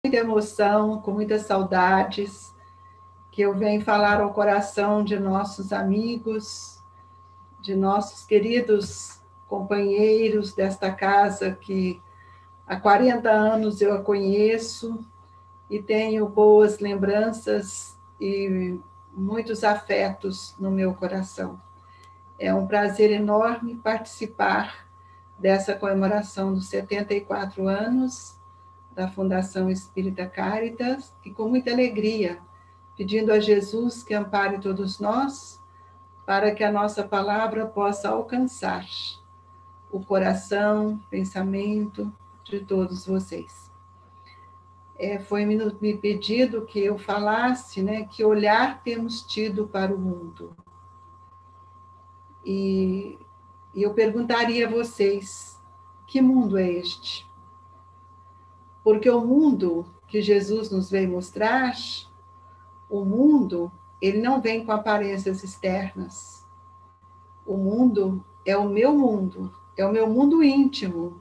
muita emoção, com muitas saudades, que eu venho falar ao coração de nossos amigos, de nossos queridos companheiros desta casa, que há 40 anos eu a conheço e tenho boas lembranças e muitos afetos no meu coração. É um prazer enorme participar dessa comemoração dos 74 anos da Fundação Espírita Caritas e com muita alegria, pedindo a Jesus que ampare todos nós, para que a nossa palavra possa alcançar o coração, pensamento de todos vocês. Foi-me pedido que eu falasse, que olhar temos tido para o mundo. E eu perguntaria a vocês, que mundo é este? Porque o mundo que Jesus nos veio mostrar, o mundo, ele não vem com aparências externas. O mundo é o meu mundo íntimo,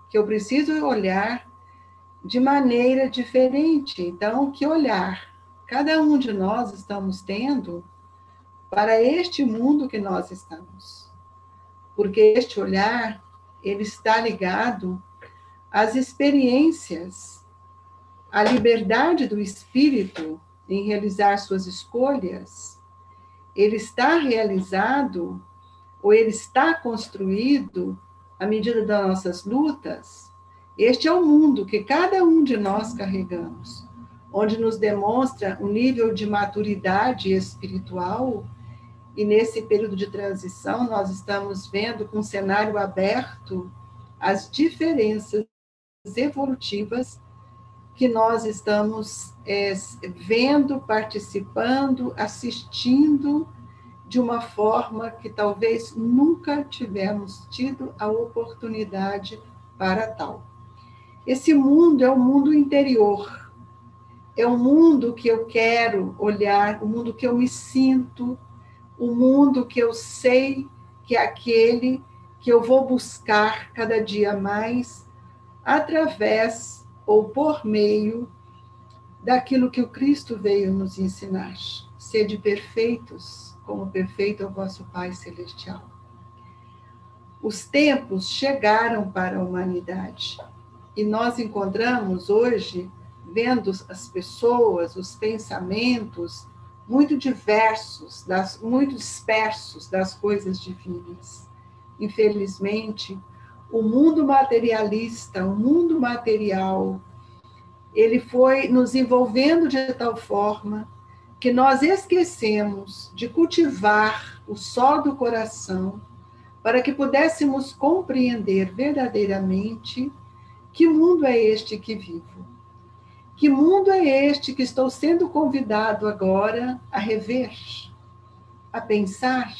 que eu preciso olhar de maneira diferente. Então, que olhar cada um de nós estamos tendo para este mundo que nós estamos? Porque este olhar, ele está ligado às experiências, à liberdade do espírito em realizar suas escolhas. Ele está realizado, ou ele está construído à medida das nossas lutas. Este é o mundo que cada um de nós carregamos, onde nos demonstra um nível de maturidade espiritual. E nesse período de transição, nós estamos vendo com um cenário aberto as diferenças evolutivas que nós estamos vendo, participando, assistindo de uma forma que talvez nunca tivemos tido a oportunidade para tal. Esse mundo é o mundo interior, é o mundo que eu quero olhar, o mundo que eu me sinto, o mundo que eu sei que é aquele que eu vou buscar cada dia mais através ou por meio daquilo que o Cristo veio nos ensinar. Sede perfeitos, como perfeito é o vosso Pai Celestial. Os tempos chegaram para a humanidade e nós encontramos hoje, vendo as pessoas, os pensamentos muito diversos, muito dispersos das coisas divinas. Infelizmente, o mundo materialista, o mundo material, ele foi nos envolvendo de tal forma que nós esquecemos de cultivar o sol do coração para que pudéssemos compreender verdadeiramente que mundo é este que vivo. Que mundo é este que estou sendo convidado agora a rever, a pensar,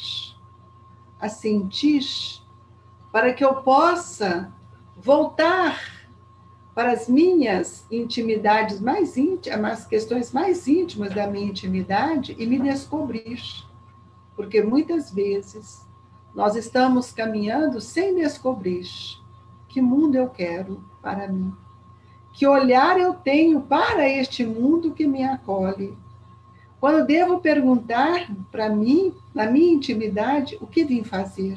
a sentir, para que eu possa voltar para as minhas intimidades mais íntimas, as questões mais íntimas da minha intimidade e me descobrir. Porque muitas vezes nós estamos caminhando sem descobrir que mundo eu quero para mim. Que olhar eu tenho para este mundo que me acolhe. Quando devo perguntar para mim, na minha intimidade, o que vim fazer?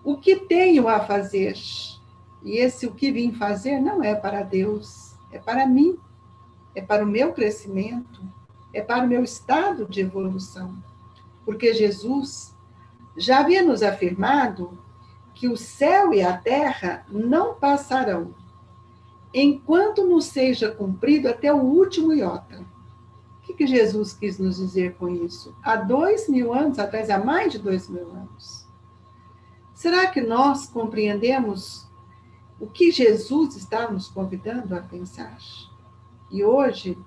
O que tenho a fazer? E esse o que vim fazer não é para Deus, é para mim, é para o meu crescimento, é para o meu estado de evolução. Porque Jesus já havia nos afirmado que o céu e a terra não passarão, enquanto não seja cumprido até o último iota. O que Jesus quis nos dizer com isso? Há 2000 anos atrás, há mais de 2000 anos. Será que nós compreendemos o que Jesus está nos convidando a pensar? E hoje,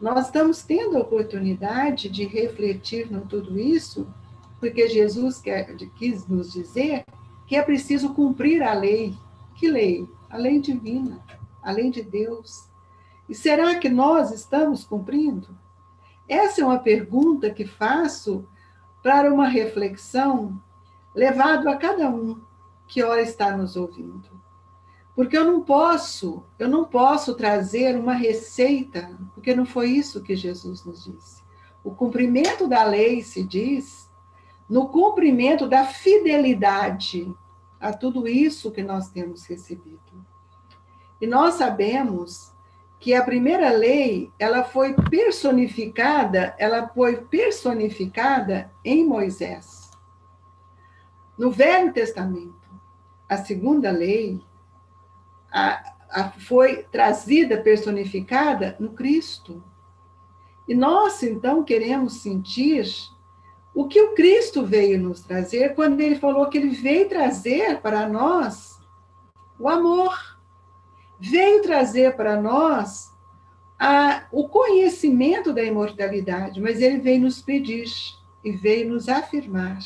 nós estamos tendo a oportunidade de refletir em tudo isso, porque Jesus quis nos dizer que é preciso cumprir a lei. Que lei? A lei divina, a lei de Deus. E será que nós estamos cumprindo? Essa é uma pergunta que faço para uma reflexão levado a cada um que ora está nos ouvindo. Porque eu não posso trazer uma receita, porque não foi isso que Jesus nos disse. O cumprimento da lei se diz no cumprimento da fidelidade a tudo isso que nós temos recebido. E nós sabemos que a primeira lei, ela foi personificada em Moisés. No Velho Testamento, a segunda lei foi trazida, personificada no Cristo. E nós, então, queremos sentir o que o Cristo veio nos trazer quando ele falou que ele veio trazer para nós o amor. Veio trazer para nós o conhecimento da imortalidade, mas ele veio nos pedir e veio nos afirmar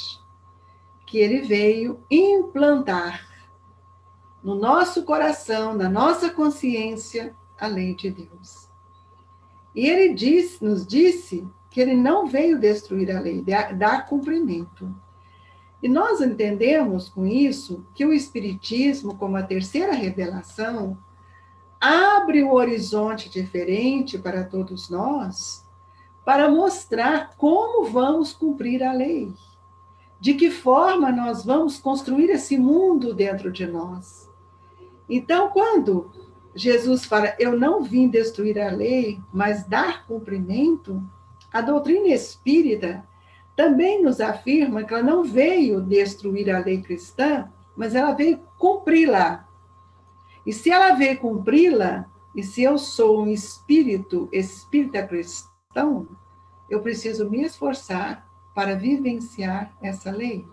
que ele veio implantar no nosso coração, na nossa consciência, a lei de Deus. E ele nos disse que ele não veio destruir a lei, dar cumprimento. E nós entendemos com isso que o Espiritismo, como a terceira revelação, abre um horizonte diferente para todos nós, para mostrar como vamos cumprir a lei, de que forma nós vamos construir esse mundo dentro de nós. Então, quando Jesus fala, eu não vim destruir a lei, mas dar cumprimento, a doutrina espírita também nos afirma que ela não veio destruir a lei cristã, mas ela veio cumpri-la. E se ela veio cumpri-la, e se eu sou um espírita cristão, eu preciso me esforçar para vivenciar essa lei.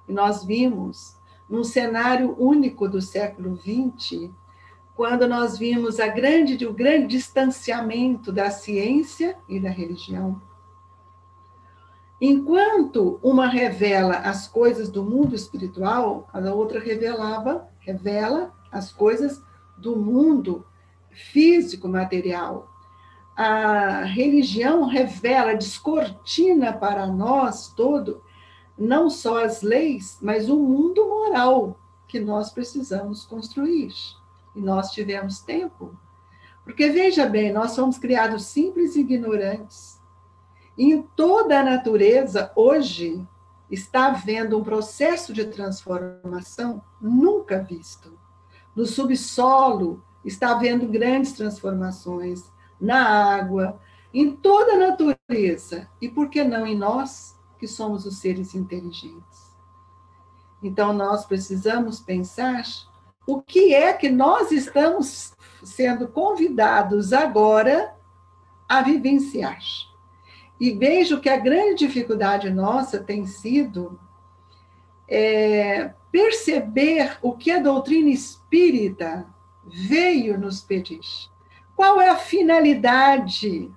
E nós vimos, num cenário único do século XX, quando nós vimos o grande distanciamento da ciência e da religião. Enquanto uma revela as coisas do mundo espiritual, a outra revela as coisas do mundo físico, material. A religião revela, descortina para nós todo, não só as leis, mas o mundo moral que nós precisamos construir. E nós tivemos tempo. Porque, veja bem, nós somos criados simples e ignorantes. E em toda a natureza, hoje, está havendo um processo de transformação nunca visto. No subsolo, está havendo grandes transformações, na água, em toda a natureza. E por que não em nós, que somos os seres inteligentes? Então, nós precisamos pensar o que é que nós estamos sendo convidados agora a vivenciar. E vejo que a grande dificuldade nossa tem sido perceber o que a doutrina espírita veio nos pedir. Qual é a finalidade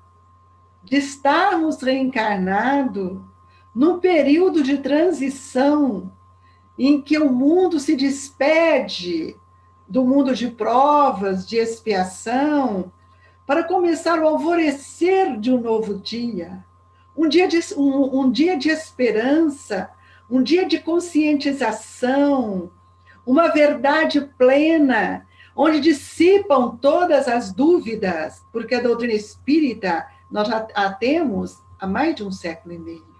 de estarmos reencarnados num período de transição em que o mundo se despede do mundo de provas, de expiação, para começar o alvorecer de um novo dia, um dia de esperança, um dia de conscientização, uma verdade plena, onde dissipam todas as dúvidas, porque a doutrina espírita nós já a temos há mais de um século e meio.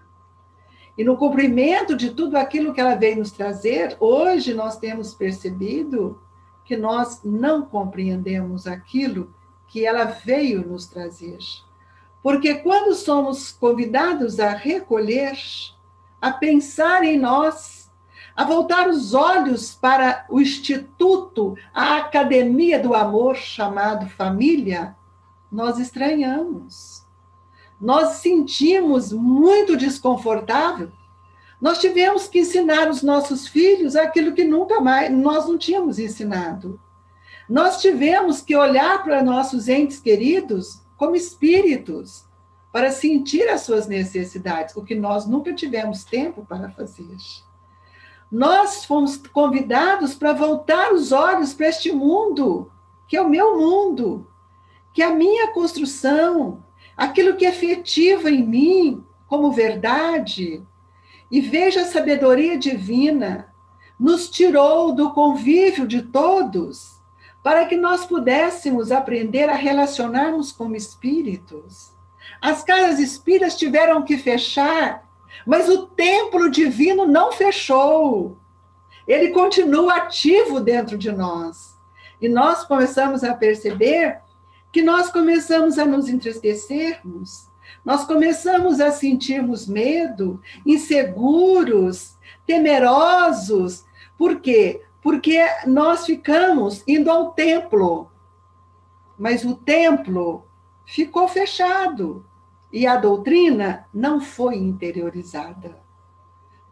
E no cumprimento de tudo aquilo que ela veio nos trazer, hoje nós temos percebido que nós não compreendemos aquilo que ela veio nos trazer. Porque quando somos convidados a recolher, a pensar em nós, a voltar os olhos para o instituto, a academia do amor chamado família, nós estranhamos. Nós sentimos muito desconfortável. Nós tivemos que ensinar os nossos filhos aquilo que nunca mais nós não tínhamos ensinado. Nós tivemos que olhar para nossos entes queridos como espíritos, para sentir as suas necessidades, o que nós nunca tivemos tempo para fazer. Nós fomos convidados para voltar os olhos para este mundo, que é o meu mundo, que é a minha construção, aquilo que é efetivo em mim como verdade. E veja a sabedoria divina, nos tirou do convívio de todos para que nós pudéssemos aprender a relacionarmos com espíritos. As casas espíritas tiveram que fechar, mas o templo divino não fechou. Ele continua ativo dentro de nós. E nós começamos a perceber que nós começamos a nos entristecermos, nós começamos a sentirmos medo, inseguros, temerosos. Por quê? Porque nós ficamos indo ao templo, mas o templo ficou fechado e a doutrina não foi interiorizada.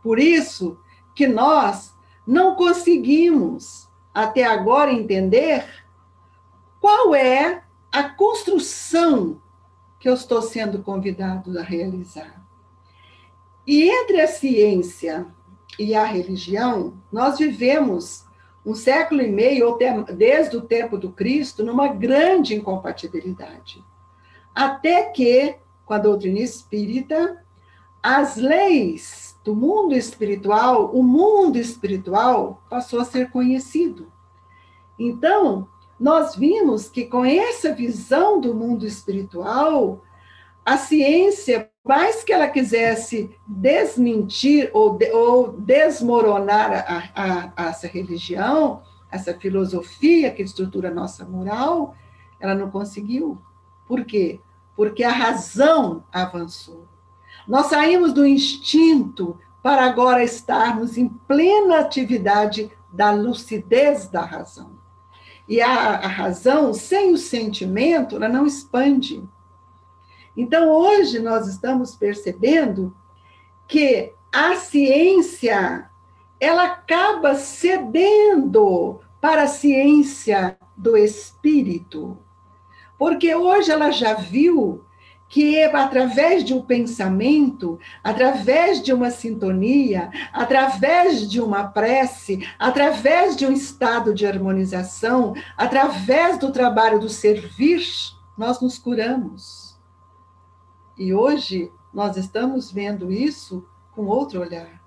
Por isso que nós não conseguimos até agora entender qual é a construção que eu estou sendo convidado a realizar. E entre a ciência e a religião, nós vivemos 1,5 século, desde o tempo do Cristo, numa grande incompatibilidade. Até que, com a doutrina espírita, as leis do mundo espiritual, o mundo espiritual passou a ser conhecido. Então, nós vimos que com essa visão do mundo espiritual, a ciência, mais que ela quisesse desmentir ou desmoronar essa religião, essa filosofia que estrutura a nossa moral, ela não conseguiu. Por quê? Porque a razão avançou. Nós saímos do instinto para agora estarmos em plena atividade da lucidez da razão. E a razão, sem o sentimento, ela não expande. Então, hoje, nós estamos percebendo que a ciência, ela acaba cedendo para a ciência do espírito. Porque hoje ela já viu que através de um pensamento, através de uma sintonia, através de uma prece, através de um estado de harmonização, através do trabalho do servir, nós nos curamos. E hoje nós estamos vendo isso com outro olhar.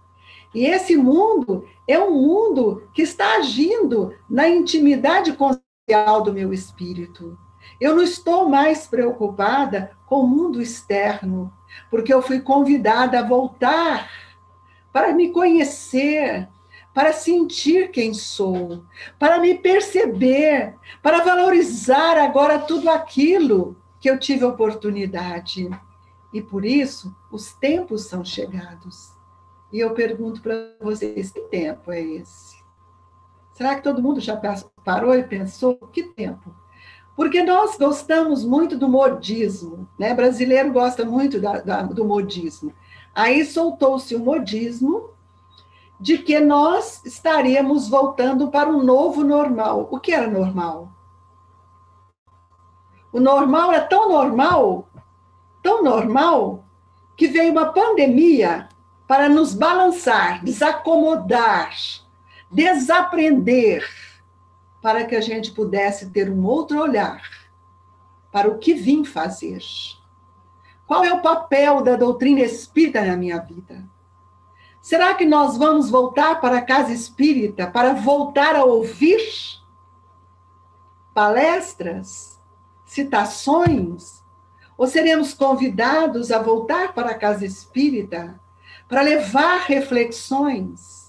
E esse mundo é um mundo que está agindo na intimidade consciencial do meu espírito. Eu não estou mais preocupada com o mundo externo, porque eu fui convidada a voltar para me conhecer, para sentir quem sou, para me perceber, para valorizar agora tudo aquilo que eu tive oportunidade. E por isso, os tempos são chegados. E eu pergunto para vocês, que tempo é esse? Será que todo mundo já parou e pensou? Que tempo? Porque nós gostamos muito do modismo, né? Brasileiro gosta muito do modismo. Aí soltou-se o modismo de que nós estaríamos voltando para um novo normal. O que era normal? O normal é tão normal, que veio uma pandemia para nos balançar, desacomodar, desaprender, para que a gente pudesse ter um outro olhar para o que vim fazer. Qual é o papel da doutrina espírita na minha vida? Será que nós vamos voltar para a casa espírita para voltar a ouvir palestras, citações? Ou seremos convidados a voltar para a casa espírita para levar reflexões,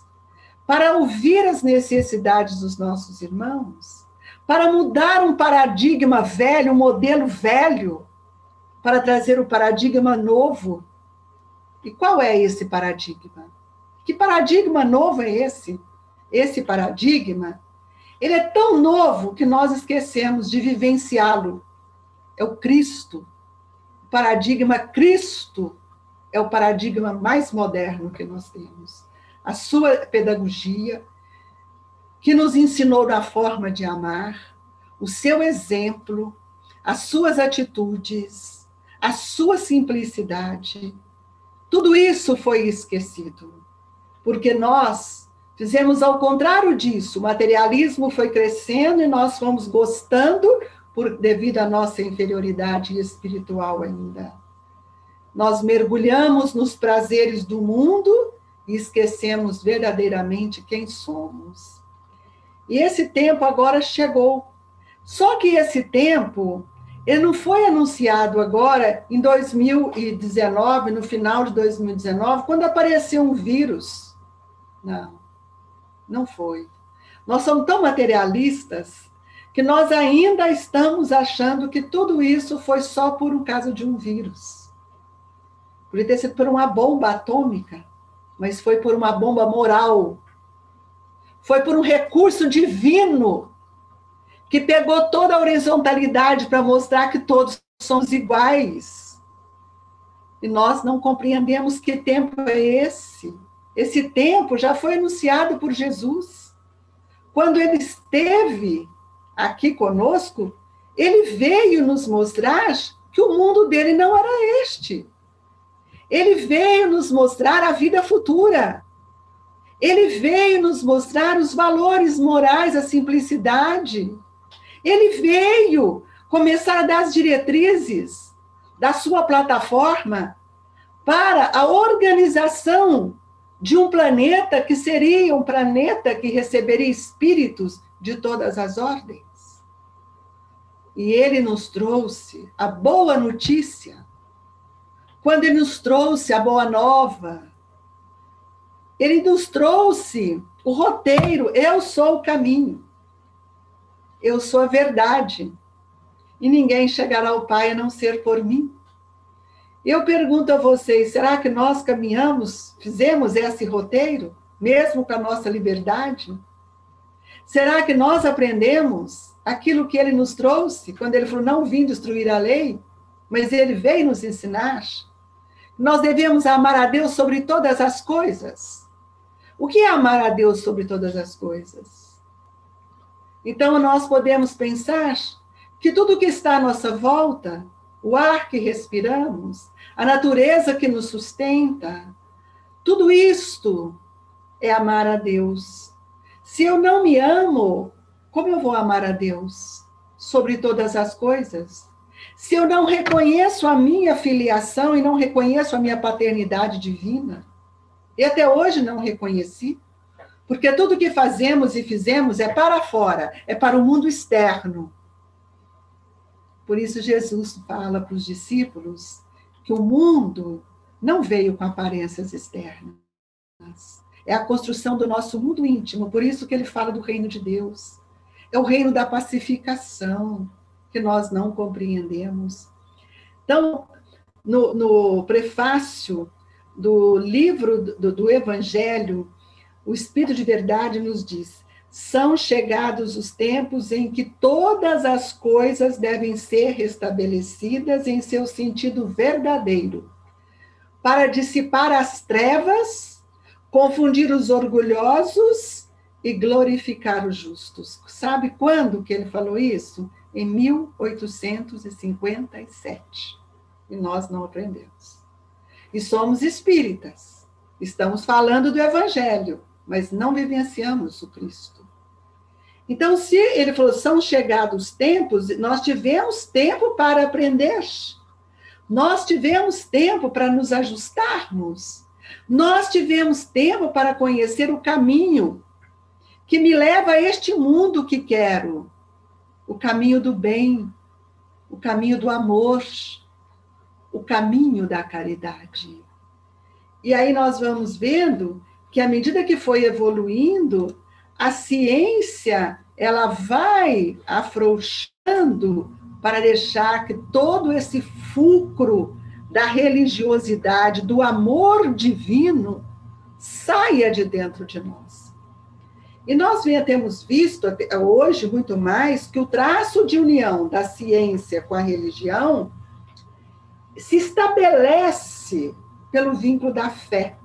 para ouvir as necessidades dos nossos irmãos, para mudar um paradigma velho, um modelo velho, para trazer o paradigma novo? E qual é esse paradigma? Que paradigma novo é esse? Esse paradigma, ele é tão novo que nós esquecemos de vivenciá-lo. É o Cristo. O paradigma Cristo é o paradigma mais moderno que nós temos. A sua pedagogia, que nos ensinou a forma de amar, o seu exemplo, as suas atitudes, a sua simplicidade, tudo isso foi esquecido, porque nós fizemos ao contrário disso. O materialismo foi crescendo e nós fomos gostando devido à nossa inferioridade espiritual ainda. Nós mergulhamos nos prazeres do mundo e esquecemos verdadeiramente quem somos. E esse tempo agora chegou. Só que esse tempo, ele não foi anunciado agora em 2019, no final de 2019, quando apareceu um vírus. Não, não foi. Nós somos tão materialistas que nós ainda estamos achando que tudo isso foi só por um caso de um vírus. Podia ter sido por uma bomba atômica, mas foi por uma bomba moral. Foi por um recurso divino que pegou toda a horizontalidade para mostrar que todos somos iguais. E nós não compreendemos que tempo é esse. Esse tempo já foi anunciado por Jesus. Quando ele esteve aqui conosco, ele veio nos mostrar que o mundo dele não era este. Ele veio nos mostrar a vida futura. Ele veio nos mostrar os valores morais, a simplicidade. Ele veio começar a dar as diretrizes da sua plataforma para a organização de um planeta que seria um planeta que receberia espíritos de todas as ordens. E ele nos trouxe a boa notícia. Quando ele nos trouxe a boa nova, ele nos trouxe o roteiro, eu sou o caminho, eu sou a verdade, e ninguém chegará ao Pai a não ser por mim. Eu pergunto a vocês, será que nós caminhamos, fizemos esse roteiro, mesmo com a nossa liberdade? Será que nós aprendemos aquilo que ele nos trouxe, quando ele falou, não vim destruir a lei, mas ele veio nos ensinar? Nós devemos amar a Deus sobre todas as coisas. O que é amar a Deus sobre todas as coisas? Então, nós podemos pensar que tudo que está à nossa volta, o ar que respiramos, a natureza que nos sustenta, tudo isto é amar a Deus. Se eu não me amo, como eu vou amar a Deus sobre todas as coisas? Se eu não reconheço a minha filiação e não reconheço a minha paternidade divina, e até hoje não reconheci, porque tudo que fazemos e fizemos é para fora, é para o mundo externo. Por isso Jesus fala para os discípulos que o mundo não veio com aparências externas. É a construção do nosso mundo íntimo, por isso que ele fala do reino de Deus. É o reino da pacificação, que nós não compreendemos. Então, no prefácio do livro do Evangelho, o Espírito de Verdade nos diz: são chegados os tempos em que todas as coisas devem ser restabelecidas em seu sentido verdadeiro, para dissipar as trevas, confundir os orgulhosos e glorificar os justos. Sabe quando que ele falou isso? Em 1857. E nós não aprendemos. E somos espíritas. Estamos falando do Evangelho, mas não vivenciamos o Cristo. Então, se ele falou, são chegados os tempos, nós tivemos tempo para aprender. Nós tivemos tempo para nos ajustarmos. Nós tivemos tempo para conhecer o caminho que me leva a este mundo que quero. O caminho do bem, o caminho do amor, o caminho da caridade. E aí nós vamos vendo que, à medida que foi evoluindo, a ciência ela vai afrouxando para deixar que todo esse fulcro da religiosidade, do amor divino, saia de dentro de nós. E nós temos visto até hoje muito mais que o traço de união da ciência com a religião se estabelece pelo vínculo da fé,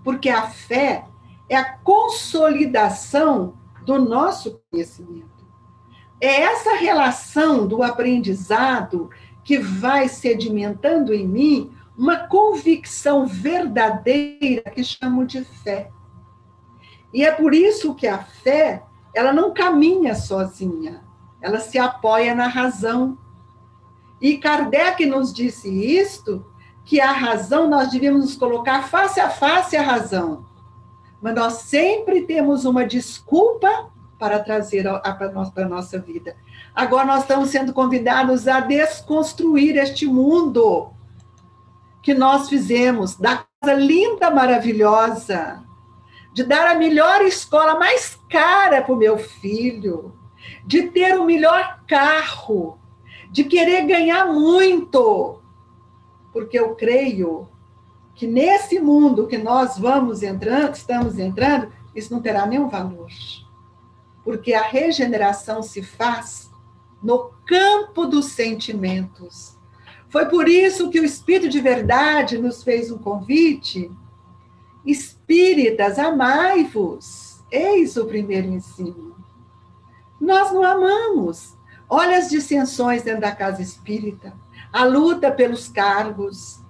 porque a fé é a consolidação do nosso conhecimento. É essa relação do aprendizado que vai sedimentando em mim uma convicção verdadeira que chamo de fé. E é por isso que a fé, ela não caminha sozinha, ela se apoia na razão. E Kardec nos disse isto, que a razão, nós devemos nos colocar face a face à razão. Mas nós sempre temos uma desculpa para trazer para a nossa vida. Agora nós estamos sendo convidados a desconstruir este mundo que nós fizemos, da casa linda, maravilhosa, de dar a melhor escola mais cara para o meu filho, de ter o melhor carro, de querer ganhar muito, porque eu creio que nesse mundo que nós estamos entrando, isso não terá nenhum valor. Porque a regeneração se faz no campo dos sentimentos. Foi por isso que o Espírito de Verdade nos fez um convite. Espíritas, amai-vos. Eis o primeiro ensino. Nós não amamos. Olha as dissensões dentro da casa espírita, a luta pelos cargos.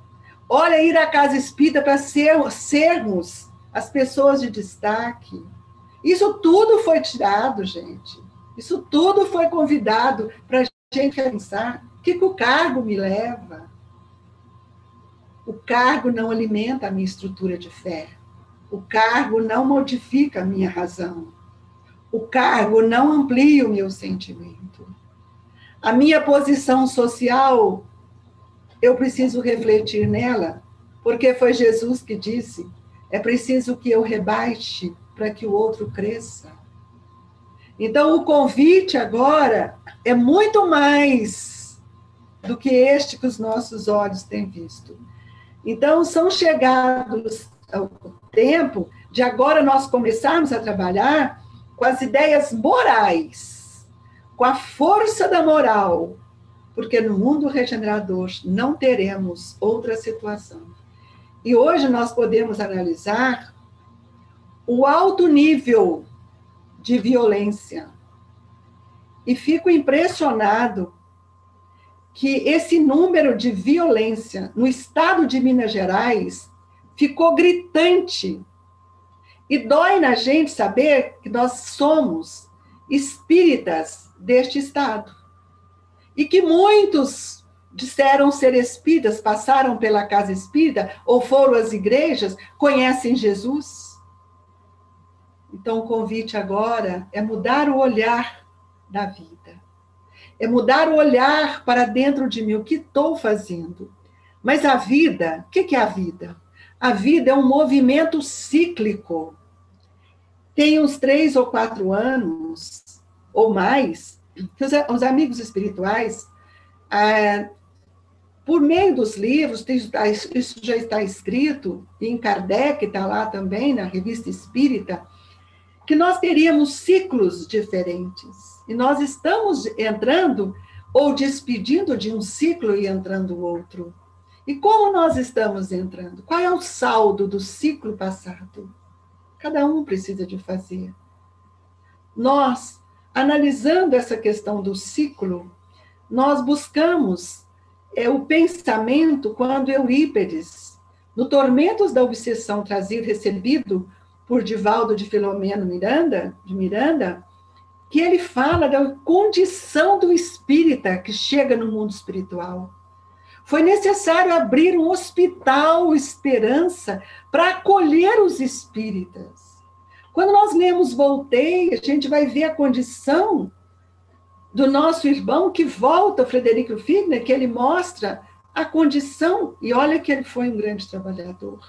Olha, ir à casa espírita para sermos as pessoas de destaque. Isso tudo foi tirado, gente. Isso tudo foi convidado para a gente pensar. O que o cargo me leva? O cargo não alimenta a minha estrutura de fé. O cargo não modifica a minha razão. O cargo não amplia o meu sentimento. A minha posição social, eu preciso refletir nela, porque foi Jesus que disse, é preciso que eu rebaixe para que o outro cresça. Então, o convite agora é muito mais do que este que os nossos olhos têm visto. Então, são chegados ao tempo de agora nós começarmos a trabalhar com as ideias morais, com a força da moral, porque no mundo regenerador não teremos outra situação. E hoje nós podemos analisar o alto nível de violência. E fico impressionado que esse número de violência no estado de Minas Gerais ficou gritante. E dói na gente saber que nós somos espíritas deste estado. E que muitos disseram ser espíritas, passaram pela casa espírita, ou foram às igrejas, conhecem Jesus. Então, o convite agora é mudar o olhar da vida. É mudar o olhar para dentro de mim, o que estou fazendo. Mas a vida, o que é a vida? A vida é um movimento cíclico. Tem uns 3 ou 4 anos, ou mais, que os amigos espirituais, por meio dos livros, isso já está escrito, e em Kardec está lá também, na Revista Espírita, que nós teríamos ciclos diferentes. E nós estamos entrando ou despedindo de um ciclo e entrando outro. E como nós estamos entrando? Qual é o saldo do ciclo passado? Cada um precisa de fazer. Nós, analisando essa questão do ciclo, nós buscamos o pensamento quando Eurípides, no Tormentos da Obsessão trazido, recebido por Divaldo de Filomeno de Miranda, que ele fala da condição do espírita que chega no mundo espiritual. Foi necessário abrir um hospital esperança para acolher os espíritas. Quando nós lemos Voltaire, a gente vai ver a condição do nosso irmão que volta, o Frederico Figner, que ele mostra a condição, e olha que ele foi um grande trabalhador.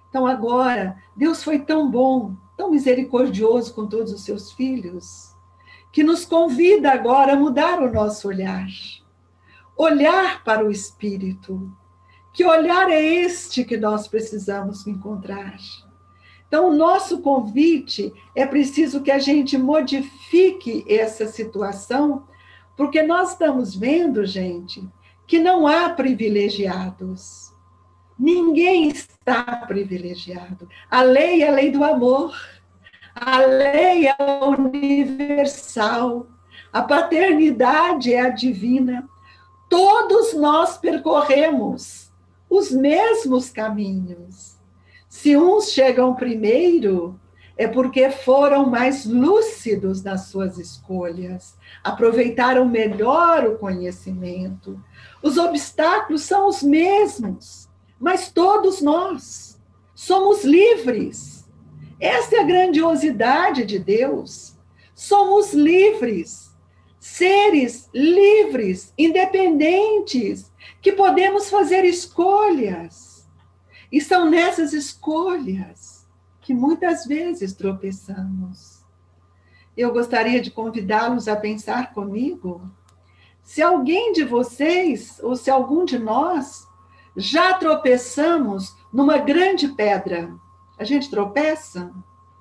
Então, agora, Deus foi tão bom, tão misericordioso com todos os seus filhos, que nos convida agora a mudar o nosso olhar. Olhar para o Espírito. Que olhar é este que nós precisamos encontrar? Então, o nosso convite é preciso que a gente modifique essa situação, porque nós estamos vendo, gente, que não há privilegiados. Ninguém está privilegiado. A lei é a lei do amor. A lei é universal. A paternidade é a divina. Todos nós percorremos os mesmos caminhos. Se uns chegam primeiro, é porque foram mais lúcidos nas suas escolhas, aproveitaram melhor o conhecimento. Os obstáculos são os mesmos, mas todos nós somos livres. Essa é a grandiosidade de Deus. Somos livres, seres livres, independentes, que podemos fazer escolhas. E são nessas escolhas que muitas vezes tropeçamos. Eu gostaria de convidá-los a pensar comigo, se alguém de vocês, ou se algum de nós, já tropeçamos numa grande pedra. A gente tropeça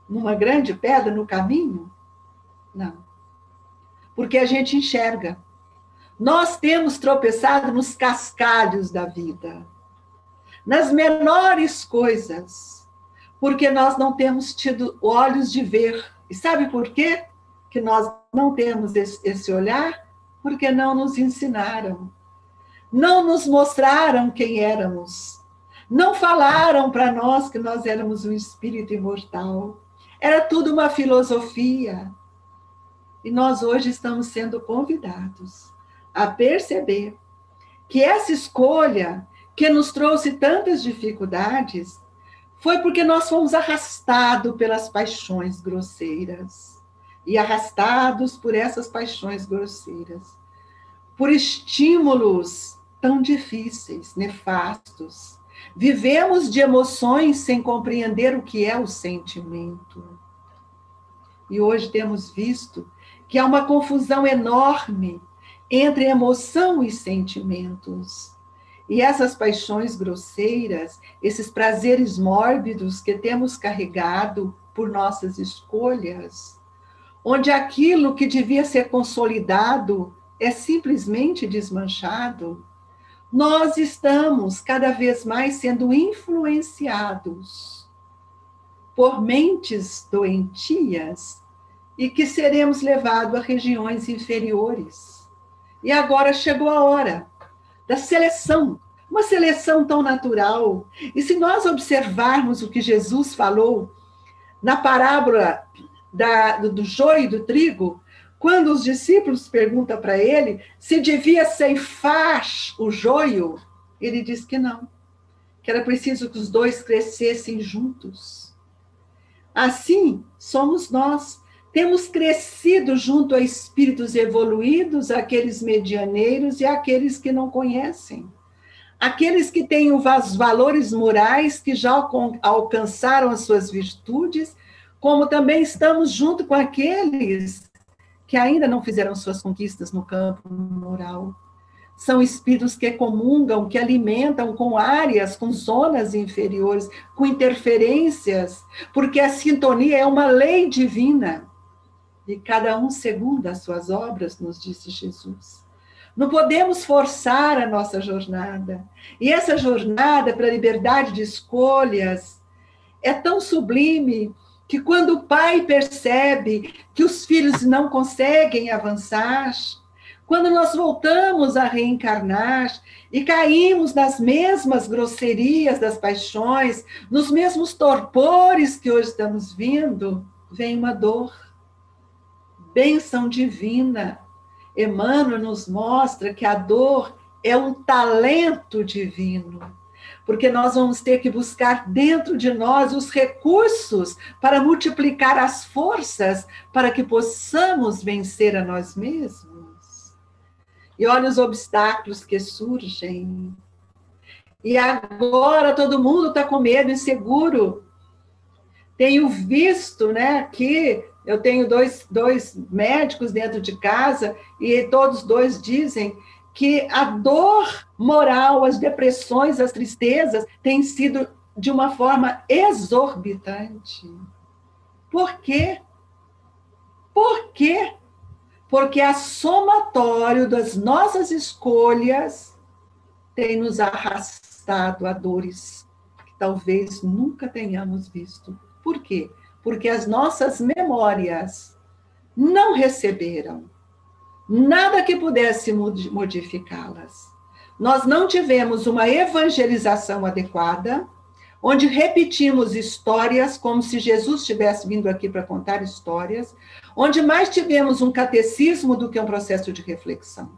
numa grande pedra no caminho? Não. Porque a gente enxerga. Nós temos tropeçado nos cascalhos da vida, nas menores coisas, porque nós não temos tido olhos de ver. E sabe por quê que nós não temos esse olhar? Porque não nos ensinaram, não nos mostraram quem éramos, não falaram para nós que nós éramos um espírito imortal. Era tudo uma filosofia. E nós hoje estamos sendo convidados a perceber que essa escolha que nos trouxe tantas dificuldades foi porque nós fomos arrastados pelas paixões grosseiras. E arrastados por essas paixões grosseiras, por estímulos tão difíceis, nefastos. Vivemos de emoções sem compreender o que é o sentimento. E hoje temos visto que há uma confusão enorme entre emoção e sentimentos. E essas paixões grosseiras, esses prazeres mórbidos que temos carregado por nossas escolhas, onde aquilo que devia ser consolidado é simplesmente desmanchado, nós estamos cada vez mais sendo influenciados por mentes doentias e que seremos levados a regiões inferiores. E agora chegou a hora da seleção, uma seleção tão natural. E se nós observarmos o que Jesus falou na parábola do joio e do trigo, quando os discípulos perguntam para ele se devia ceifar o joio, ele diz que não, que era preciso que os dois crescessem juntos. Assim somos nós. Temos crescido junto a espíritos evoluídos, aqueles medianeiros e aqueles que não conhecem. Aqueles que têm os valores morais, que já alcançaram as suas virtudes, como também estamos junto com aqueles que ainda não fizeram suas conquistas no campo moral. São espíritos que comungam, que alimentam com áreas, com zonas inferiores, com interferências, porque a sintonia é uma lei divina. E cada um segundo as suas obras, nos disse Jesus. Não podemos forçar a nossa jornada. E essa jornada para a liberdade de escolhas é tão sublime que quando o pai percebe que os filhos não conseguem avançar, quando nós voltamos a reencarnar e caímos nas mesmas grosserias das paixões, nos mesmos torpores que hoje estamos vindo, vem uma dor. Bênção divina. Emmanuel nos mostra que a dor é um talento divino, porque nós vamos ter que buscar dentro de nós os recursos para multiplicar as forças para que possamos vencer a nós mesmos. E olha os obstáculos que surgem. E agora todo mundo está com medo, inseguro. Tenho visto, né, que eu tenho dois médicos dentro de casa e todos dois dizem que a dor moral, as depressões, as tristezas têm sido de uma forma exorbitante. Por quê? Por quê? Porque a somatório das nossas escolhas tem nos arrastado a dores que talvez nunca tenhamos visto. Por quê? Porque as nossas memórias não receberam nada que pudesse modificá-las. Nós não tivemos uma evangelização adequada, onde repetimos histórias como se Jesus tivesse vindo aqui para contar histórias, onde mais tivemos um catecismo do que um processo de reflexão,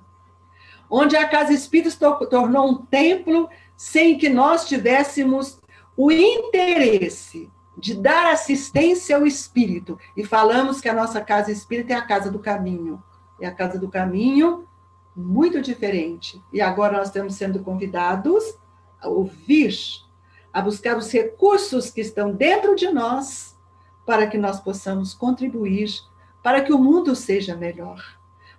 onde a Casa Espírita se tornou um templo sem que nós tivéssemos o interesse de dar assistência ao espírito. E falamos que a nossa casa espírita é a casa do caminho. É a casa do caminho muito diferente. E agora nós estamos sendo convidados a ouvir, a buscar os recursos que estão dentro de nós, para que nós possamos contribuir, para que o mundo seja melhor.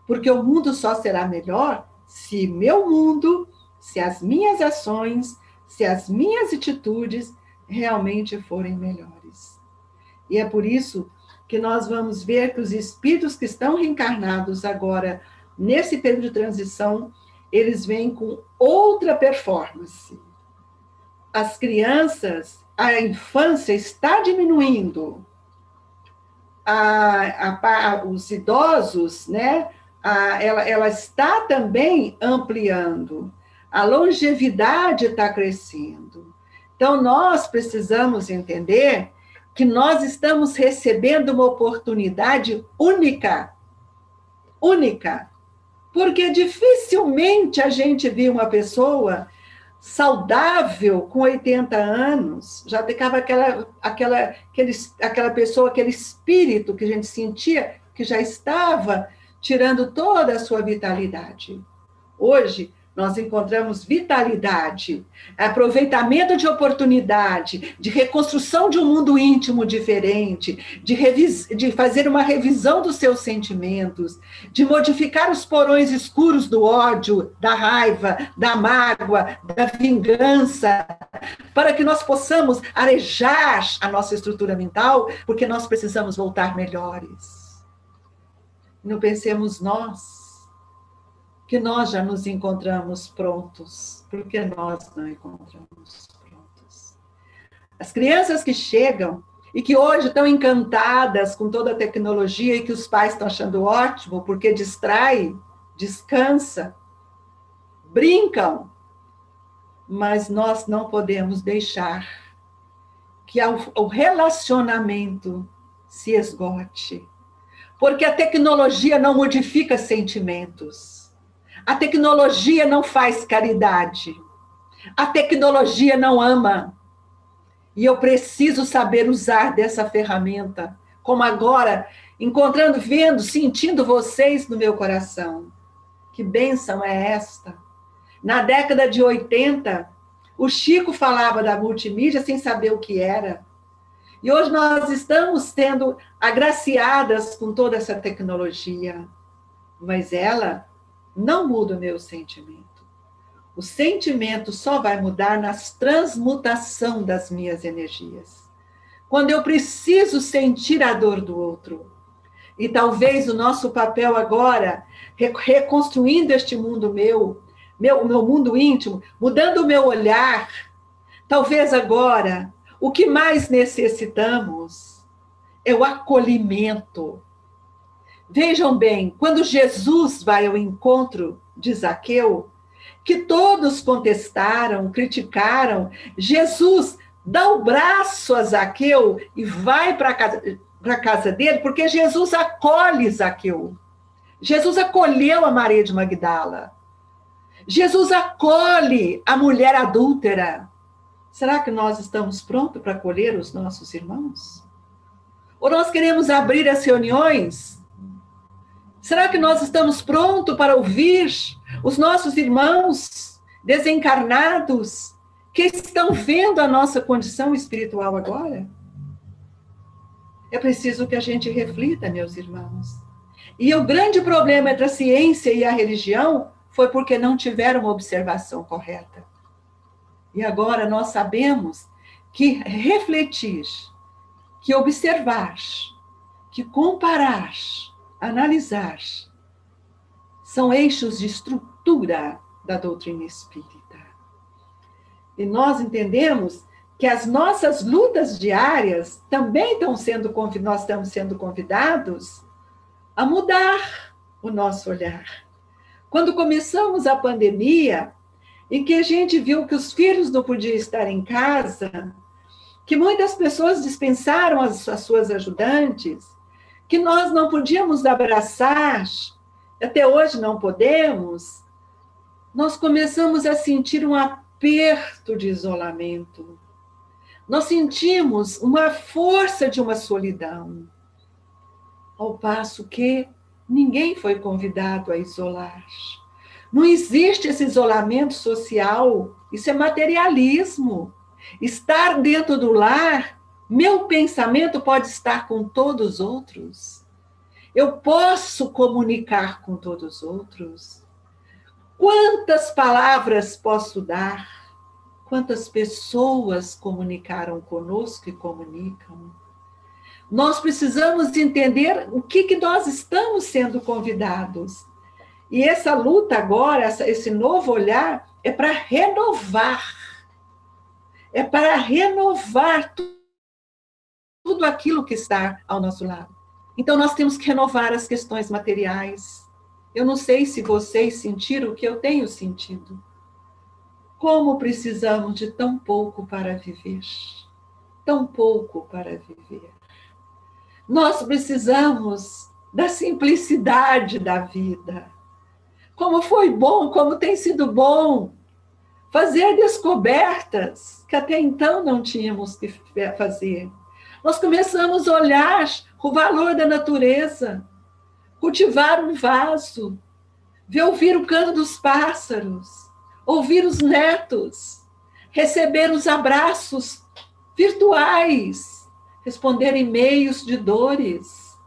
Porque o mundo só será melhor se meu mundo, se as minhas ações, se as minhas atitudes realmente forem melhores. E é por isso que nós vamos ver que os espíritos que estão reencarnados agora, nesse período de transição, eles vêm com outra performance. As crianças, a infância está diminuindo, os idosos, né, ela está também ampliando, a longevidade está crescendo. Então, nós precisamos entender que nós estamos recebendo uma oportunidade única, porque dificilmente a gente viu uma pessoa saudável com 80 anos, já ficava aquela pessoa, aquele espírito que a gente sentia que já estava tirando toda a sua vitalidade. Hoje, nós encontramos vitalidade, aproveitamento de oportunidade, de reconstrução de um mundo íntimo diferente, de fazer uma revisão dos seus sentimentos, de modificar os porões escuros do ódio, da raiva, da mágoa, da vingança, para que nós possamos arejar a nossa estrutura mental, porque nós precisamos voltar melhores. Não pensemos nós, que nós já nos encontramos prontos, porque nós não encontramos prontos. As crianças que chegam e que hoje estão encantadas com toda a tecnologia e que os pais estão achando ótimo, porque distrai, descansa, brincam, mas nós não podemos deixar que o relacionamento se esgote, porque a tecnologia não modifica sentimentos. A tecnologia não faz caridade. A tecnologia não ama. E eu preciso saber usar dessa ferramenta, como agora, encontrando, vendo, sentindo vocês no meu coração. Que bênção é esta? Na década de 80, o Chico falava da multimídia sem saber o que era. E hoje nós estamos sendo agraciadas com toda essa tecnologia. Mas ela não muda o meu sentimento. O sentimento só vai mudar na transmutação das minhas energias. Quando eu preciso sentir a dor do outro. E talvez o nosso papel agora, reconstruindo este mundo meu mundo íntimo, mudando o meu olhar, talvez agora, o que mais necessitamos é o acolhimento. Vejam bem, quando Jesus vai ao encontro de Zaqueu, que todos contestaram, criticaram, Jesus dá o braço a Zaqueu e vai para a casa dele, porque Jesus acolhe Zaqueu. Jesus acolheu a Maria de Magdala. Jesus acolhe a mulher adúltera. Será que nós estamos prontos para acolher os nossos irmãos? Ou nós queremos abrir as reuniões? Será que nós estamos prontos para ouvir os nossos irmãos desencarnados que estão vendo a nossa condição espiritual agora? É preciso que a gente reflita, meus irmãos. E o grande problema entre a ciência e a religião foi porque não tiveram uma observação correta. E agora nós sabemos que refletir, que observar, que comparar, analisar, são eixos de estrutura da doutrina espírita. E nós entendemos que as nossas lutas diárias também nós estamos sendo convidados a mudar o nosso olhar. Quando começamos a pandemia, e que a gente viu que os filhos não podiam estar em casa, que muitas pessoas dispensaram as suas ajudantes, que nós não podíamos abraçar, até hoje não podemos, nós começamos a sentir um aperto de isolamento. Nós sentimos uma força de uma solidão, ao passo que ninguém foi convidado a isolar. Não existe esse isolamento social, isso é materialismo. Estar dentro do lar, meu pensamento pode estar com todos os outros. Eu posso comunicar com todos os outros. Quantas palavras posso dar? Quantas pessoas comunicaram conosco e comunicam? Nós precisamos entender o que nós estamos sendo convidados. E essa luta agora, esse novo olhar, é para renovar. É para renovar tudo aquilo que está ao nosso lado. Então, nós temos que renovar as questões materiais. Eu não sei se vocês sentiram o que eu tenho sentido. Como precisamos de tão pouco para viver. Tão pouco para viver. Nós precisamos da simplicidade da vida. Como foi bom, como tem sido bom fazer descobertas que até então não tínhamos que fazer. Nós começamos a olhar o valor da natureza, cultivar um vaso, ouvir o canto dos pássaros, ouvir os netos, receber os abraços virtuais, responder e-mails de dores,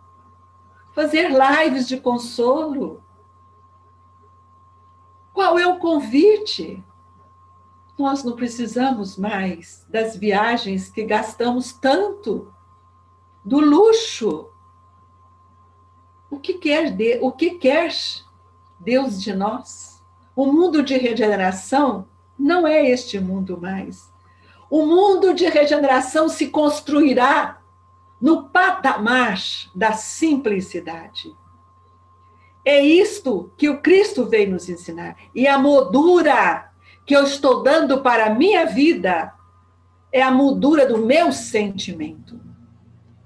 fazer lives de consolo. Qual é o convite? Nós não precisamos mais das viagens que gastamos tanto, do luxo. O que quer Deus de nós? O mundo de regeneração não é este mundo mais. O mundo de regeneração se construirá no patamar da simplicidade. É isto que o Cristo veio nos ensinar. E a moldura que eu estou dando para a minha vida é a moldura do meu sentimento.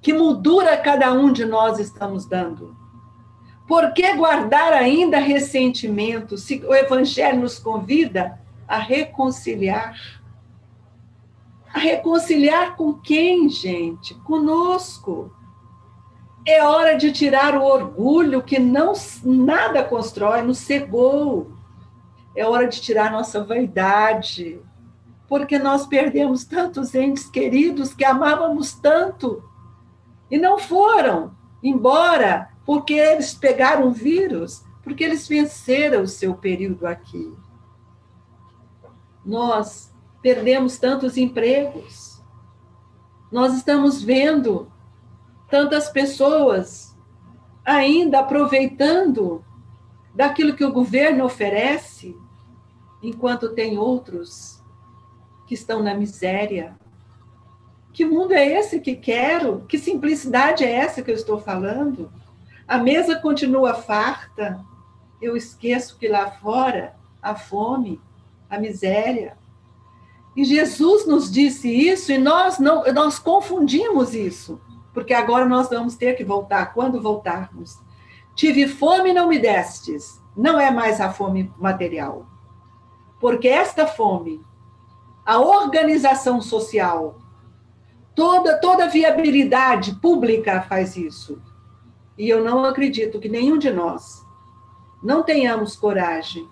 Que moldura cada um de nós estamos dando? Por que guardar ainda ressentimento, se o Evangelho nos convida a reconciliar? A reconciliar com quem, gente? Conosco. É hora de tirar o orgulho que nada constrói, nos cegou. É hora de tirar nossa vaidade, porque nós perdemos tantos entes queridos que amávamos tanto e não foram embora porque eles pegaram o vírus, porque eles venceram o seu período aqui. Nós perdemos tantos empregos. Nós estamos vendo tantas pessoas ainda aproveitando daquilo que o governo oferece, enquanto tem outros que estão na miséria. Que mundo é esse que quero? Que simplicidade é essa que eu estou falando? A mesa continua farta, eu esqueço que lá fora a fome, a miséria. E Jesus nos disse isso e nós confundimos isso, porque agora nós vamos ter que voltar, quando voltarmos. Tive fome e não me destes. Não é mais a fome material. Porque esta fome, a organização social, toda a viabilidade pública faz isso. E eu não acredito que nenhum de nós não tenhamos coragem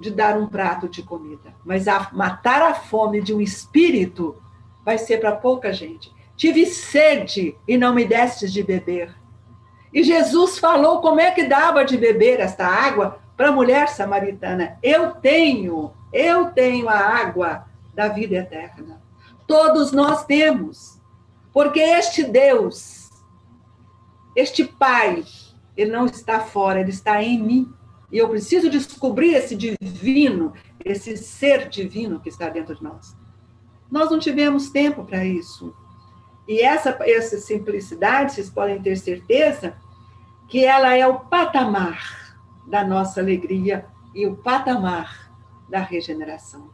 de dar um prato de comida. Mas matar a fome de um espírito vai ser para pouca gente. Tive sede e não me destes de beber. E Jesus falou como é que dava de beber esta água para a mulher samaritana. Eu tenho a água da vida eterna. Todos nós temos. Porque este Deus, este Pai, ele não está fora, ele está em mim. E eu preciso descobrir esse divino, esse ser divino que está dentro de nós. Nós não tivemos tempo para isso. E essa simplicidade, vocês podem ter certeza, que ela é o patamar da nossa alegria e o patamar da regeneração.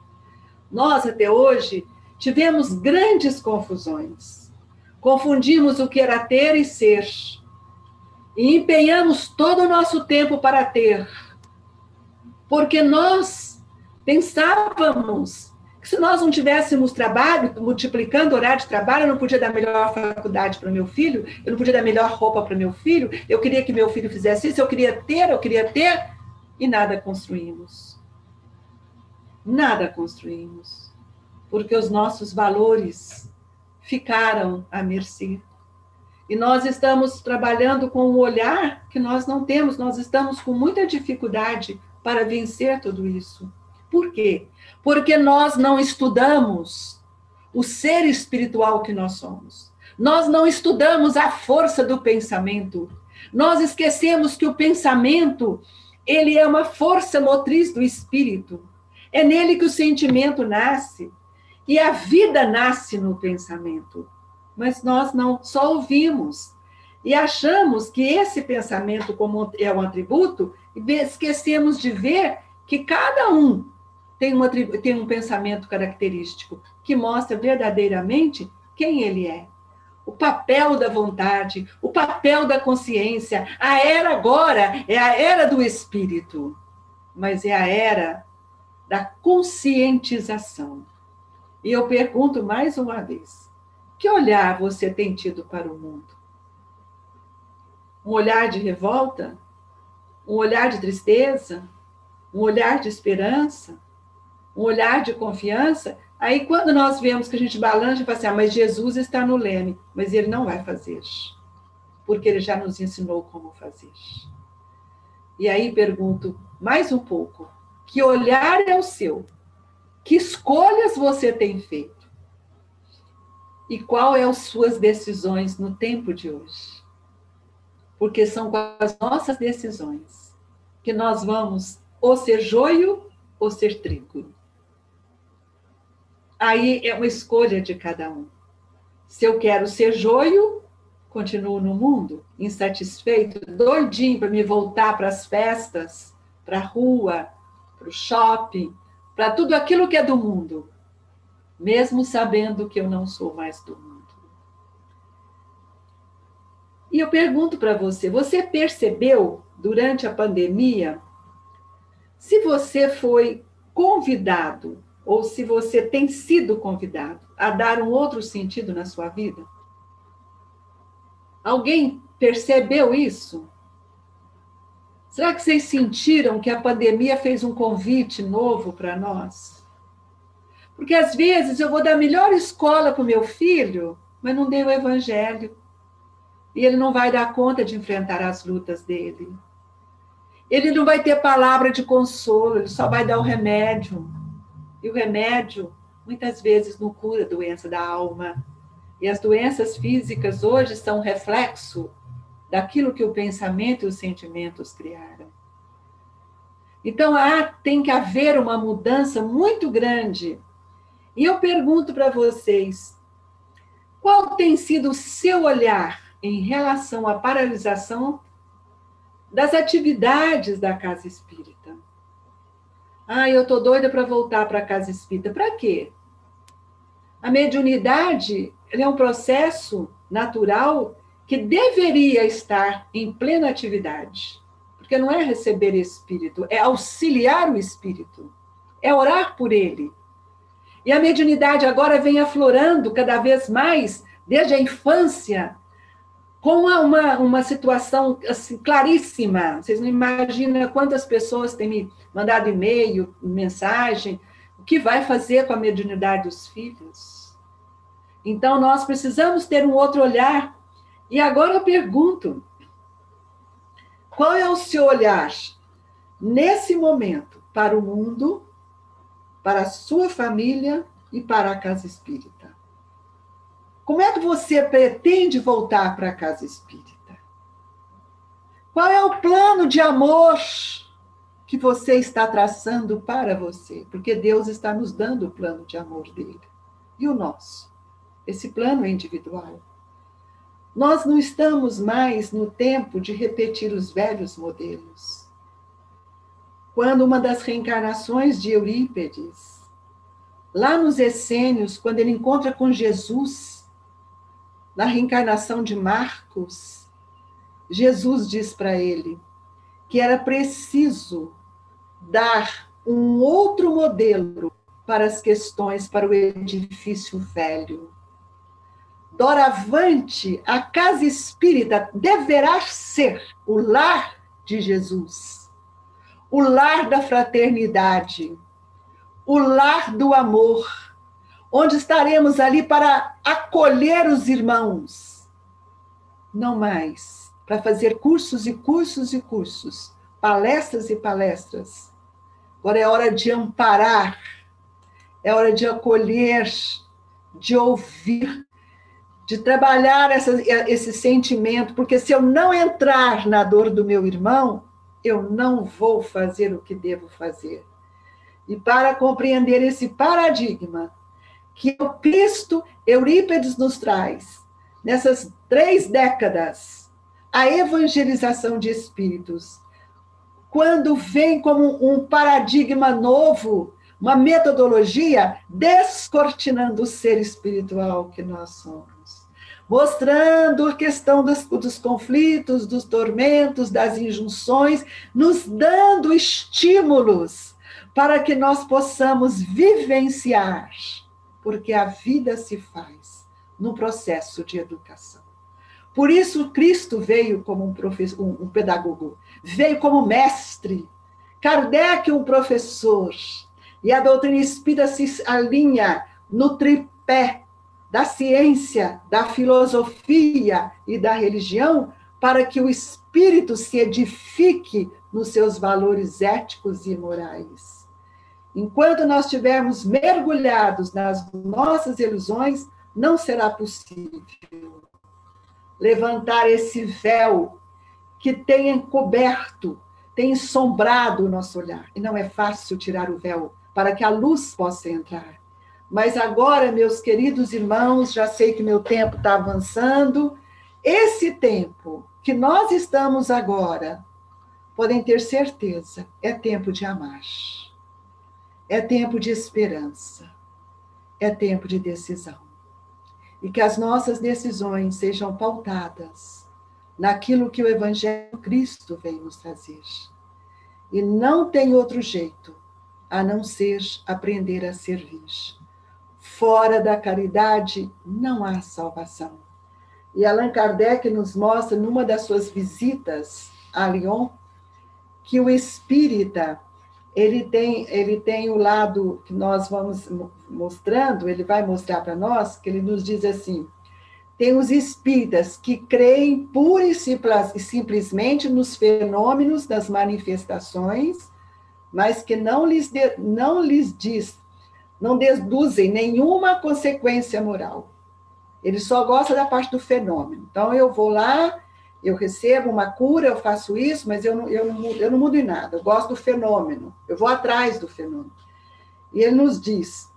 Nós, até hoje, tivemos grandes confusões. Confundimos o que era ter e ser. E empenhamos todo o nosso tempo para ter. Porque nós pensávamos Se nós não tivéssemos trabalho, multiplicando o horário de trabalho, eu não podia dar a melhor faculdade para o meu filho, eu não podia dar a melhor roupa para o meu filho, eu queria que meu filho fizesse isso, eu queria ter, e nada construímos. Nada construímos. Porque os nossos valores ficaram à mercê. E nós estamos trabalhando com um olhar que nós não temos, nós estamos com muita dificuldade para vencer tudo isso. Por quê? Porque nós não estudamos o ser espiritual que nós somos. Nós não estudamos a força do pensamento. Nós esquecemos que o pensamento, ele é uma força motriz do espírito. É nele que o sentimento nasce. E a vida nasce no pensamento. Mas nós não, só ouvimos. E achamos que esse pensamento, como é um atributo, esquecemos de ver que cada um tem um pensamento característico que mostra verdadeiramente quem ele é. O papel da vontade, o papel da consciência. A era agora é a era do espírito, mas é a era da conscientização. E eu pergunto mais uma vez, que olhar você tem tido para o mundo? Um olhar de revolta? Um olhar de tristeza? Um olhar de esperança? Um olhar de confiança? Aí quando nós vemos que a gente balança e fala assim, mas Jesus está no leme, mas ele não vai fazer, porque ele já nos ensinou como fazer. E aí pergunto mais um pouco, que olhar é o seu? Que escolhas você tem feito? E quais são as suas decisões no tempo de hoje? Porque são com as nossas decisões que nós vamos ou ser joio ou ser trigo. Aí é uma escolha de cada um. Se eu quero ser joio, continuo no mundo, insatisfeito, doidinho para me voltar para as festas, para a rua, para o shopping, para tudo aquilo que é do mundo, mesmo sabendo que eu não sou mais do mundo. E eu pergunto para você, você percebeu durante a pandemia se você foi convidado ou se você tem sido convidado a dar um outro sentido na sua vida? Alguém percebeu isso? Será que vocês sentiram que a pandemia fez um convite novo para nós? Porque às vezes eu vou dar a melhor escola para o meu filho, mas não dei o evangelho. E ele não vai dar conta de enfrentar as lutas dele. Ele não vai ter palavra de consolo, ele só vai dar o remédio. E o remédio, muitas vezes, não cura a doença da alma. E as doenças físicas hoje são reflexo daquilo que o pensamento e os sentimentos criaram. Então, tem que haver uma mudança muito grande. E eu pergunto para vocês, qual tem sido o seu olhar em relação à paralisação das atividades da Casa Espírita? Eu estou doida para voltar para a Casa Espírita. Para quê? A mediunidade é um processo natural que deveria estar em plena atividade. Porque não é receber espírito, é auxiliar o espírito, é orar por ele. E a mediunidade agora vem aflorando cada vez mais, desde a infância, com uma situação assim, claríssima. Vocês não imaginam quantas pessoas têm me mandado e-mail, mensagem, o que vai fazer com a mediunidade dos filhos. Então, nós precisamos ter um outro olhar. E agora eu pergunto, qual é o seu olhar, nesse momento, para o mundo, para a sua família e para a Casa Espírita? Como é que você pretende voltar para a Casa Espírita? Qual é o plano de amor que você está traçando para você? Porque Deus está nos dando o plano de amor dele. E o nosso? Esse plano é individual. Nós não estamos mais no tempo de repetir os velhos modelos. Quando uma das reencarnações de Eurípides, lá nos Essênios, quando ele encontra com Jesus, na reencarnação de Marcos, Jesus diz para ele que era preciso dar um outro modelo para as questões, para o edifício velho. Doravante, a casa espírita deverá ser o lar de Jesus, o lar da fraternidade, o lar do amor, onde estaremos ali para acolher os irmãos, não mais para fazer cursos e cursos e cursos, palestras e palestras. Agora é hora de amparar, é hora de acolher, de ouvir, de trabalhar esse sentimento, porque se eu não entrar na dor do meu irmão, eu não vou fazer o que devo fazer. E para compreender esse paradigma que o Cristo Eurípides nos traz, nessas 3 décadas, a evangelização de espíritos, quando vem como um paradigma novo, uma metodologia descortinando o ser espiritual que nós somos, mostrando a questão dos conflitos, dos tormentos, das injunções, nos dando estímulos para que nós possamos vivenciar, porque a vida se faz no processo de educação. Por isso, Cristo veio como um pedagogo, veio como mestre, Kardec um professor, e a doutrina espírita se alinha no tripé da ciência, da filosofia e da religião, para que o espírito se edifique nos seus valores éticos e morais. Enquanto nós estivermos mergulhados nas nossas ilusões, não será possível levantar esse véu que tem encoberto, tem ensombrado o nosso olhar. E não é fácil tirar o véu para que a luz possa entrar. Mas agora, meus queridos irmãos, já sei que meu tempo está avançando. Esse tempo que nós estamos agora, podem ter certeza, é tempo de amar. É tempo de esperança. É tempo de decisão. E que as nossas decisões sejam pautadas naquilo que o Evangelho de Cristo veio nos trazer. E não tem outro jeito a não ser aprender a servir. Fora da caridade não há salvação. E Allan Kardec nos mostra, numa das suas visitas a Lyon, que o espírita, ele tem o lado que nós vamos mostrando, ele vai mostrar para nós, que ele nos diz assim, tem os espíritas que creem pura e simplesmente nos fenômenos das manifestações, mas que não deduzem nenhuma consequência moral. Ele só gosta da parte do fenômeno. Então, eu vou lá, eu recebo uma cura, eu faço isso, mas eu não mudo em nada. Eu gosto do fenômeno, eu vou atrás do fenômeno. E ele nos diz,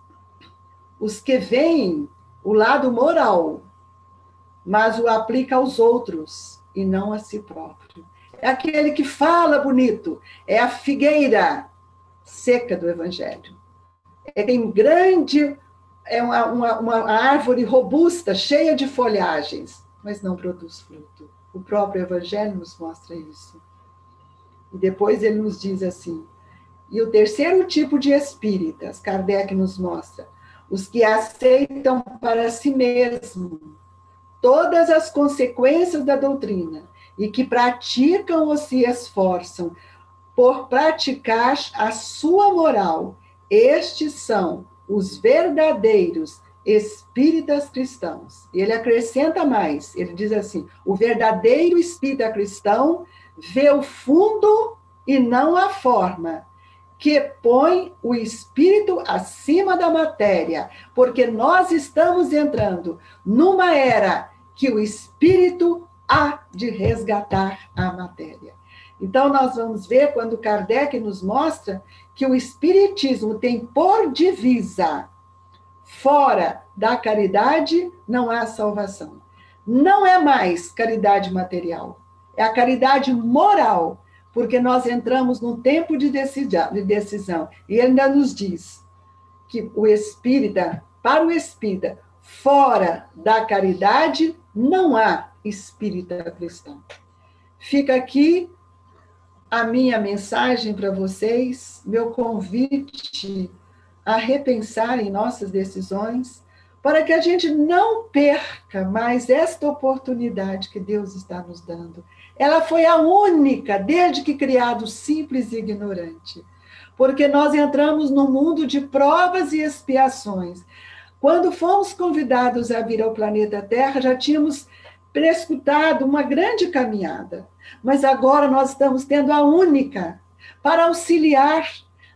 os que veem o lado moral, mas o aplica aos outros e não a si próprio. É aquele que fala bonito, é a figueira seca do Evangelho. Tem grande, é uma árvore robusta, cheia de folhagens, mas não produz fruto. O próprio Evangelho nos mostra isso. E depois ele nos diz assim, e o terceiro tipo de espíritas, Kardec nos mostra, os que aceitam para si mesmo todas as consequências da doutrina e que praticam ou se esforçam por praticar a sua moral. Estes são os verdadeiros espíritas cristãos. E ele acrescenta mais, ele diz assim, o verdadeiro espírita cristão vê o fundo e não a forma, que põe o espírito acima da matéria, porque nós estamos entrando numa era que o espírito há de resgatar a matéria. Então, nós vamos ver, quando Kardec nos mostra que o espiritismo tem por divisa, fora da caridade, não há salvação. Não é mais caridade material, é a caridade moral, porque nós entramos num tempo de decisão. E ele ainda nos diz que o espírita, para o espírita, fora da caridade, não há espírita cristão. Fica aqui a minha mensagem para vocês, meu convite a repensar em nossas decisões, para que a gente não perca mais esta oportunidade que Deus está nos dando. Ela foi a única, desde que criado simples e ignorante. Porque nós entramos num mundo de provas e expiações. Quando fomos convidados a vir ao planeta Terra, já tínhamos prescrutado uma grande caminhada. Mas agora nós estamos tendo a única para auxiliar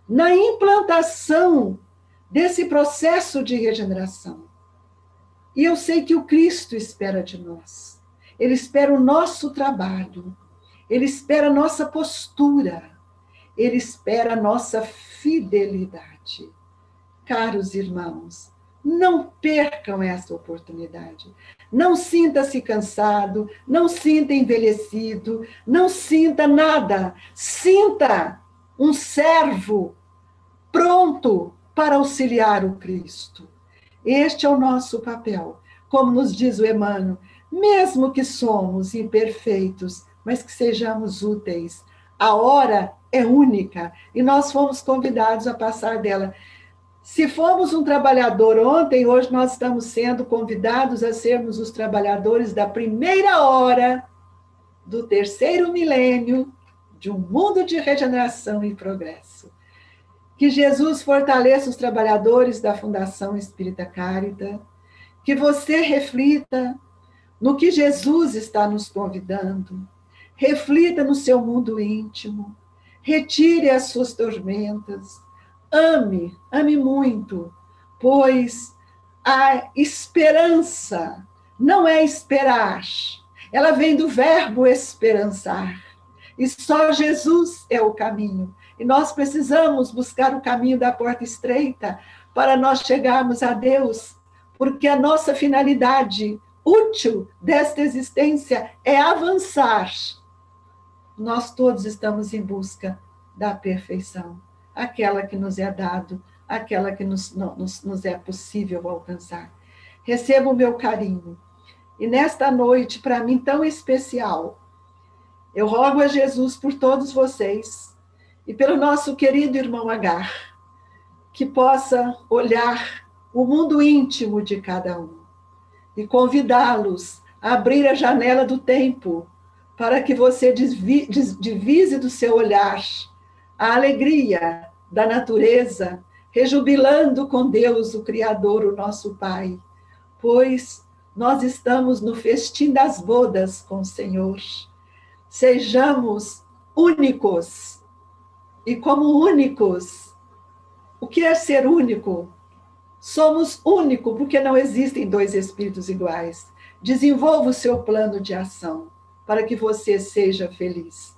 na implantação desse processo de regeneração. E eu sei que o Cristo espera de nós. Ele espera o nosso trabalho. Ele espera a nossa postura. Ele espera a nossa fidelidade. Caros irmãos, não percam essa oportunidade. Não sinta-se cansado, não sinta envelhecido, não sinta nada. Sinta um servo pronto para auxiliar o Cristo. Este é o nosso papel. Como nos diz o Emmanuel, mesmo que somos imperfeitos, mas que sejamos úteis. A hora é única e nós fomos convidados a passar dela. Se fomos um trabalhador ontem, hoje nós estamos sendo convidados a sermos os trabalhadores da primeira hora do terceiro milênio de um mundo de regeneração e progresso. Que Jesus fortaleça os trabalhadores da Fundação Espírita Carita, que você reflita no que Jesus está nos convidando, reflita no seu mundo íntimo, retire as suas tormentas, ame muito, pois a esperança não é esperar, ela vem do verbo esperançar, e só Jesus é o caminho. E nós precisamos buscar o caminho da porta estreita para nós chegarmos a Deus, porque a nossa finalidade útil desta existência é avançar. Nós todos estamos em busca da perfeição, aquela que nos é dado, aquela que nos é possível alcançar. Receba o meu carinho. E nesta noite, para mim tão especial, eu rogo a Jesus por todos vocês, e pelo nosso querido irmão Agar, que possa olhar o mundo íntimo de cada um e convidá-los a abrir a janela do tempo para que você divise do seu olhar a alegria da natureza, rejubilando com Deus, o Criador, o nosso Pai, pois nós estamos no festim das bodas com o Senhor. Sejamos únicos. E como únicos, o que é ser único? Somos único porque não existem dois espíritos iguais. Desenvolva o seu plano de ação para que você seja feliz.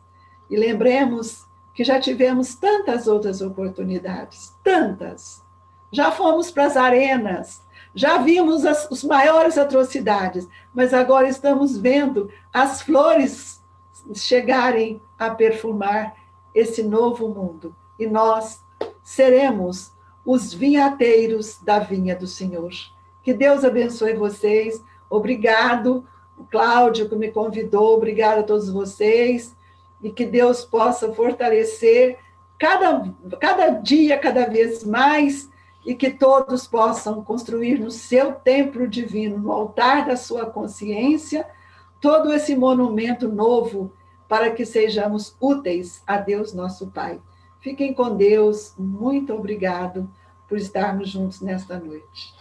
E lembremos que já tivemos tantas outras oportunidades, tantas. Já fomos para as arenas, já vimos as maiores atrocidades, mas agora estamos vendo as flores chegarem a perfumar esse novo mundo. E nós seremos os vinhateiros da vinha do Senhor. Que Deus abençoe vocês. Obrigado, Cláudio, que me convidou. Obrigado a todos vocês. E que Deus possa fortalecer cada dia, cada vez mais, e que todos possam construir no seu templo divino, no altar da sua consciência, todo esse monumento novo, para que sejamos úteis a Deus nosso Pai. Fiquem com Deus, muito obrigado por estarmos juntos nesta noite.